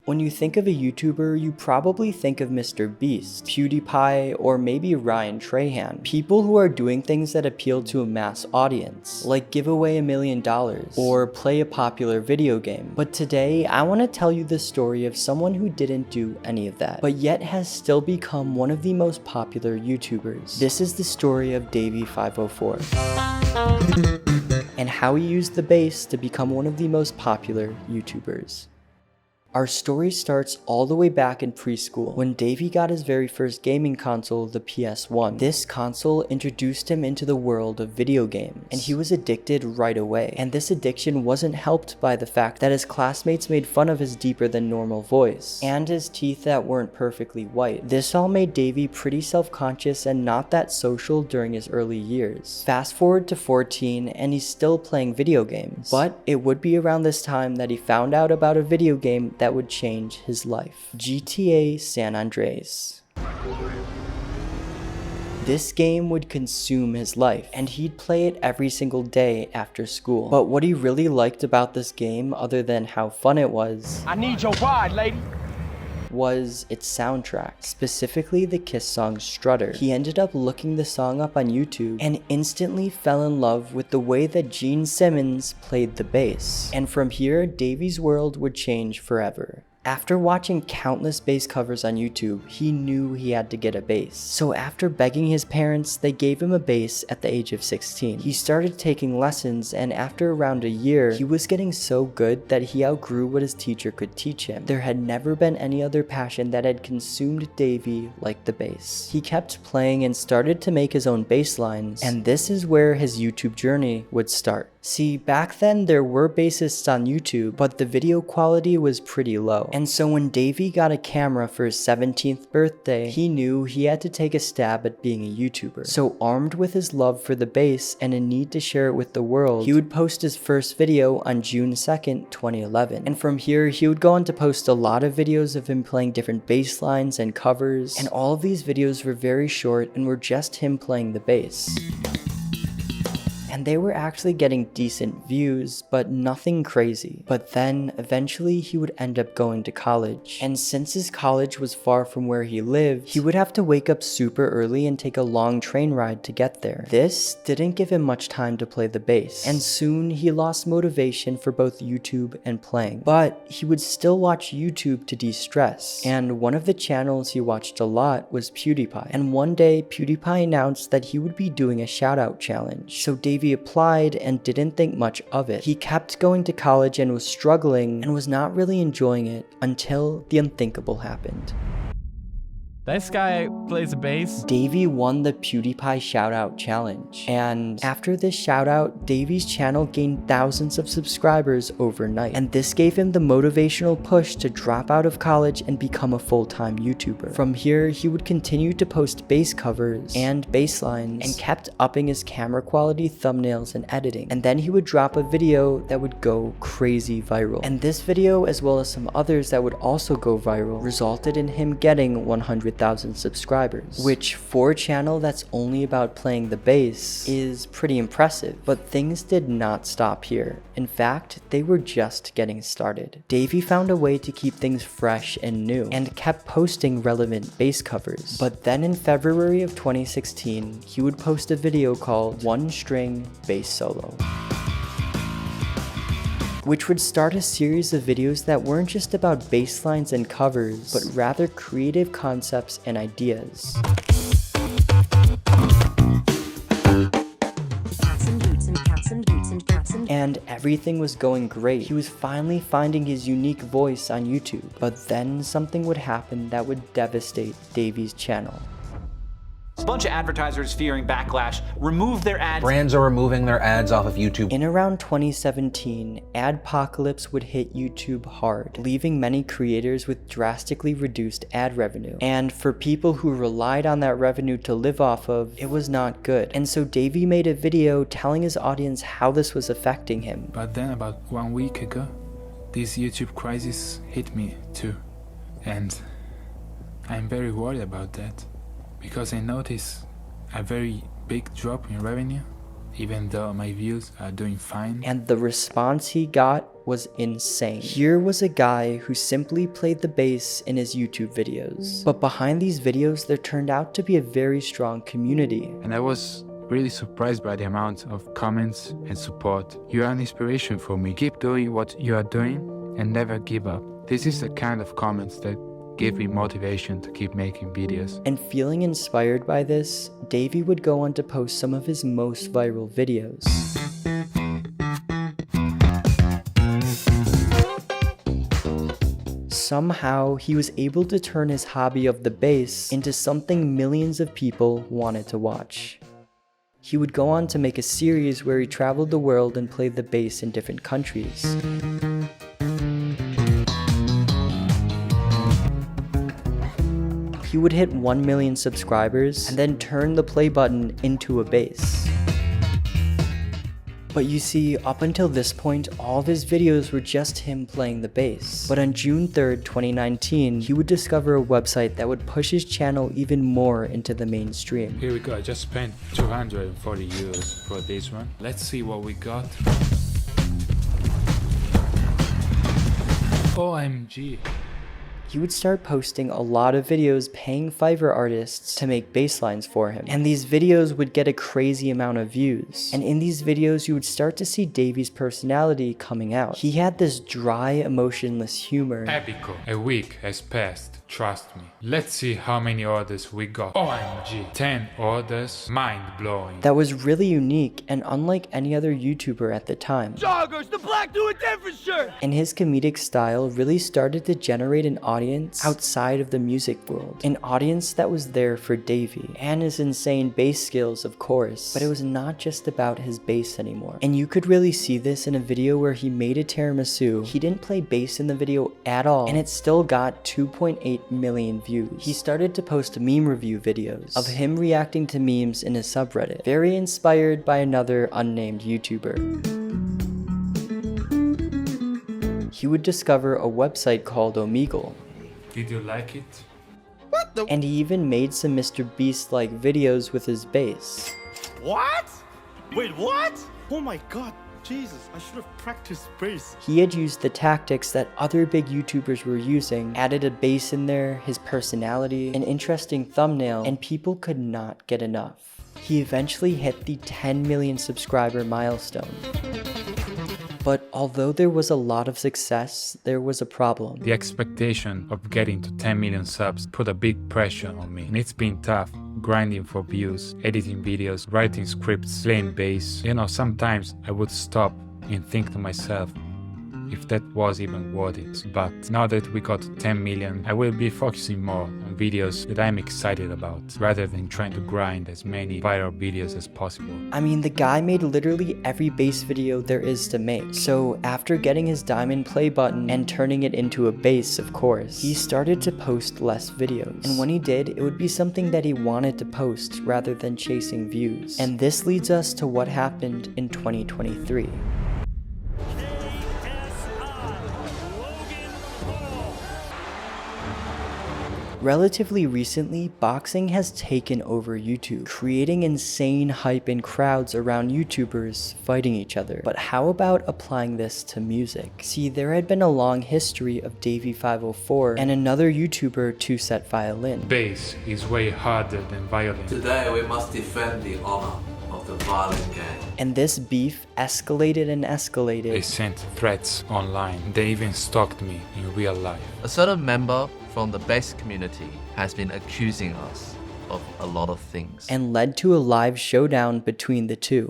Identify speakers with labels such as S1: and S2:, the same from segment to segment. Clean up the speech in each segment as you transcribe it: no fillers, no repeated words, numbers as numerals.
S1: When you think of a YouTuber, you probably think of Mr. Beast, PewDiePie, or maybe Ryan Trahan. People who are doing things that appeal to a mass audience, like give away $1 million, or play a popular video game. But today, I want to tell you the story of someone who didn't do any of that, but yet has still become one of the most popular YouTubers. This is the story of Davie504. And how he used the bass to become one of the most popular YouTubers. Our story starts all the way back in preschool, when Davie got his very first gaming console, the PS1. This console introduced him into the world of video games, and he was addicted right away. And this addiction wasn't helped by the fact that his classmates made fun of his deeper than normal voice, and his teeth that weren't perfectly white. This all made Davie pretty self-conscious and not that social during his early years. Fast forward to 14, and he's still playing video games. But it would be around this time that he found out about a video game that would change his life. GTA San Andreas. This game would consume his life, and he'd play it every single day after school. But what he really liked about this game, other than how fun it was,
S2: I need your ride, lady,
S1: was its soundtrack, specifically the Kiss song Strutter. He ended up looking the song up on YouTube and instantly fell in love with the way that Gene Simmons played the bass. And from here, Davie's world would change forever. After watching countless bass covers on YouTube, he knew he had to get a bass. So after begging his parents, they gave him a bass at the age of 16. He started taking lessons, and after around a year, he was getting so good that he outgrew what his teacher could teach him. There had never been any other passion that had consumed Davie like the bass. He kept playing and started to make his own bass lines, and this is where his YouTube journey would start. See, back then there were bassists on YouTube, but the video quality was pretty low. And so when Davie got a camera for his 17th birthday, he knew he had to take a stab at being a YouTuber. So armed with his love for the bass and a need to share it with the world, he would post his first video on June 2nd, 2011. And from here, he would go on to post a lot of videos of him playing different bass lines and covers. And all of these videos were very short and were just him playing the bass. And they were actually getting decent views, but nothing crazy. But then, eventually, he would end up going to college. And since his college was far from where he lived, he would have to wake up super early and take a long train ride to get there. This didn't give him much time to play the bass, and soon he lost motivation for both YouTube and playing. But he would still watch YouTube to de-stress, and one of the channels he watched a lot was PewDiePie. And one day, PewDiePie announced that he would be doing a shoutout challenge. So Davie applied and didn't think much of it. He kept going to college and was struggling and was not really enjoying it until the unthinkable happened.
S2: This guy plays the bass.
S1: Davie won the PewDiePie Shoutout Challenge, and after this shoutout, Davie's channel gained thousands of subscribers overnight, and this gave him the motivational push to drop out of college and become a full-time YouTuber. From here, he would continue to post bass covers and bass lines, and kept upping his camera quality, thumbnails, and editing. And then he would drop a video that would go crazy viral. And this video, as well as some others that would also go viral, resulted in him getting 100,000 subscribers, which for a channel that's only about playing the bass is pretty impressive. But things did not stop here. In fact, they were just getting started. Davie found a way to keep things fresh and new, and kept posting relevant bass covers. But then in February of 2016, he would post a video called One String Bass Solo, which would start a series of videos that weren't just about bass lines and covers, but rather creative concepts and ideas. And everything was going great. He was finally finding his unique voice on YouTube. But then something would happen that would devastate Davie's channel.
S3: A bunch of advertisers fearing backlash removed their ads.
S4: Brands are removing their ads off of YouTube.
S1: In around 2017, adpocalypse would hit YouTube hard, leaving many creators with drastically reduced ad revenue. And for people who relied on that revenue to live off of, it was not good. And so Davie made a video telling his audience how this was affecting him.
S5: But then about 1 week ago, this YouTube crisis hit me too. And I'm very worried about that, because I notice a very big drop in revenue, even though my views are doing fine.
S1: And the response he got was insane. Here was a guy who simply played the bass in his YouTube videos. But behind these videos, there turned out to be a very strong community.
S5: And I was really surprised by the amount of comments and support. You are an inspiration for me. Keep doing what you are doing and never give up. This is the kind of comments that give me motivation to keep making videos.
S1: And feeling inspired by this, Davie would go on to post some of his most viral videos. Somehow, he was able to turn his hobby of the bass into something millions of people wanted to watch. He would go on to make a series where he traveled the world and played the bass in different countries. He would hit 1 million subscribers and then turn the play button into a bass. But you see, up until this point, all of his videos were just him playing the bass. But on June 3rd, 2019, he would discover a website that would push his channel even more into the mainstream.
S5: Here we go. I just spent 240 euros for this one. Let's see what we got. OMG.
S1: He would start posting a lot of videos paying Fiverr artists to make bass lines for him. And these videos would get a crazy amount of views. And in these videos, you would start to see Davie's personality coming out. He had this dry, emotionless humor.
S5: Epico. A week has passed. Trust me. Let's see how many orders we got. OMG. 10 orders. Mind blowing.
S1: That was really unique and unlike any other YouTuber at the time.
S2: Joggers, the black do a different shirt!
S1: And his comedic style really started to generate an audience outside of the music world. An audience that was there for Davie and his insane bass skills, of course. But it was not just about his bass anymore. And you could really see this in a video where he made a tiramisu. He didn't play bass in the video at all, and it still got 2.8 million views. He started to post meme review videos of him reacting to memes in his subreddit, very inspired by another unnamed YouTuber. He would discover a website called Omegle.
S5: Did you like it?
S2: What the?
S1: And he even made some Mr. Beast-like videos with his bass.
S6: What? Wait, what? Oh my god, Jesus, I should have practiced bass.
S1: He had used the tactics that other big YouTubers were using, added a bass in there, his personality, an interesting thumbnail, and people could not get enough. He eventually hit the 10 million subscriber milestone. But although there was a lot of success, there was a problem.
S5: The expectation of getting to 10 million subs put a big pressure on me. And it's been tough, grinding for views, editing videos, writing scripts, playing bass. You know, sometimes I would stop and think to myself, if that was even worth it. But now that we got 10 million, I will be focusing more on videos that I'm excited about, rather than trying to grind as many viral videos as possible.
S1: I mean, the guy made literally every bass video there is to make. So after getting his diamond play button and turning it into a bass, of course, he started to post less videos. And when he did, it would be something that he wanted to post rather than chasing views. And this leads us to what happened in 2023. Relatively recently, boxing has taken over YouTube, creating insane hype and crowds around YouTubers fighting each other. But how about applying this to music? See, there had been a long history of Davie504 and another YouTuber, 2-Set Violin.
S5: Bass is way harder than violin.
S7: Today we must defend the honor of the violin gang.
S1: And this beef escalated and
S5: They
S1: escalated.
S5: sent threats online. They even stalked me in real life.
S7: A certain member from the bass community has been accusing us of a lot of things.
S1: And led to a live showdown between the two.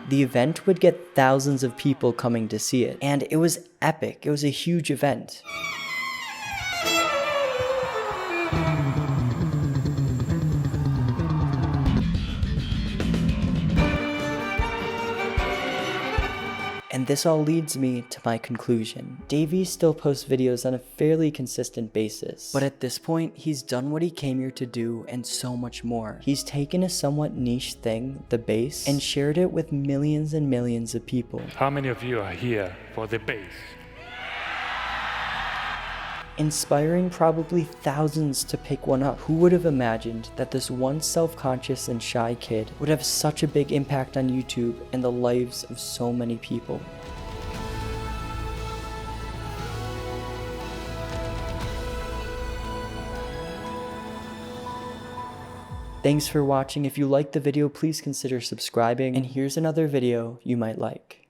S1: The event would get thousands of people coming to see it, and it was epic. It was a huge event. And this all leads me to my conclusion. Davie still posts videos on a fairly consistent basis, but at this point, he's done what he came here to do and so much more. He's taken a somewhat niche thing, the bass, and shared it with millions and millions of people.
S5: How many of you are here for the bass?
S1: inspiring probably thousands to pick one up. Who would have imagined that this once self-conscious and shy kid would have such a big impact on YouTube and the lives of so many people? Thanks for watching. If you liked the video, please consider subscribing, and here's another video you might like.